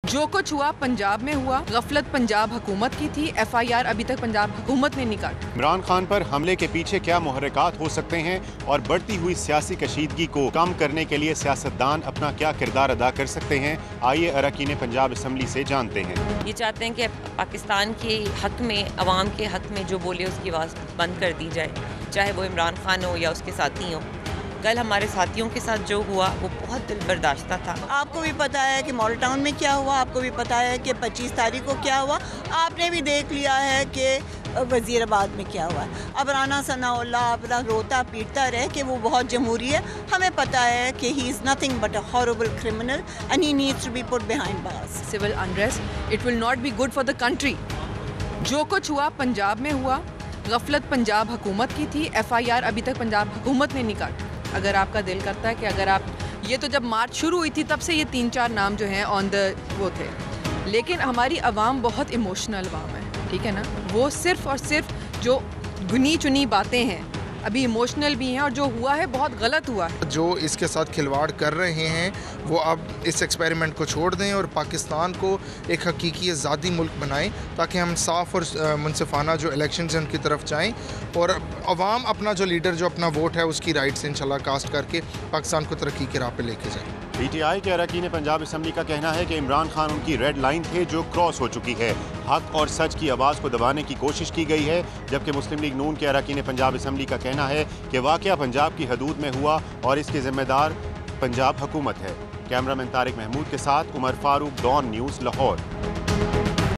जो कुछ हुआ पंजाब में हुआ, गफलत पंजाब हुकूमत की थी। FIR अभी तक पंजाब हुकूमत ने निकाली। इमरान खान पर हमले के पीछे क्या मुहर्रिकात हो सकते हैं और बढ़ती हुई सियासी कशीदगी को कम करने के लिए सियासतदान अपना क्या किरदार अदा कर सकते हैं, आइए अरकान पंजाब असम्बली से जानते हैं। ये चाहते हैं कि पाकिस्तान के हक में, अवाम के हक में जो बोले उसकी आवाज़ बंद कर दी जाए, चाहे वो इमरान खान हो या उसके साथी हो। कल हमारे साथियों के साथ जो हुआ वो बहुत दिल बर्दाश्ता था। आपको भी पता है कि मॉडल टाउन में क्या हुआ, आपको भी पता है कि 25 तारीख को क्या हुआ, आपने भी देख लिया है कि वजीराबाद में क्या हुआ। अब राना सनाउल्लाह अपना रोता पीटता रहे कि वो बहुत जमहूरी है। हमें पता है कि he is nothing but a horrible criminal and he needs to be put behind bars. Civil unrest, it will not be good for the country. जो कुछ हुआ पंजाब में हुआ, गफलत पंजाब हुकूमत की थी। FIR अभी तक पंजाब हुकूमत ने निकाली। अगर आपका दिल करता है कि अगर आप ये तो जब मार्च शुरू हुई थी तब से ये 3-4 नाम जो हैं ऑन द वो थे, लेकिन हमारी आवाम बहुत इमोशनल आवाम है, ठीक है ना। वो सिर्फ और सिर्फ जो गुनी चुनी बातें हैं अभी इमोशनल भी हैं और जो हुआ है बहुत गलत हुआ है। जो इसके साथ खिलवाड़ कर रहे हैं वो अब इस एक्सपेरिमेंट को छोड़ दें और पाकिस्तान को एक हकीकी आज़ादी मुल्क बनाएं ताकि हम साफ़ और मुनसिफाना जो इलेक्शंस हैं उनकी तरफ जाएं और अवाम अपना जो लीडर जो अपना वोट है उसकी राइट से इंशाल्लाह कास्ट करके पाकिस्तान को तरक्की की राह पे लेके जाएं। PTI के अरकान पंजाब असम्बली का कहना है कि इमरान खान उनकी रेड लाइन थे जो क्रॉस हो चुकी है। हक और सच की आवाज़ को दबाने की कोशिश की गई है, जबकि मुस्लिम लीग नून के अरकान पंजाब असम्बली का कहना है कि वाक़या पंजाब की हदूद में हुआ और इसके ज़िम्मेदार पंजाब हुकूमत है। कैमरामैन तारिक महमूद के साथ उमर फारूक, डॉन न्यूज़, लाहौर।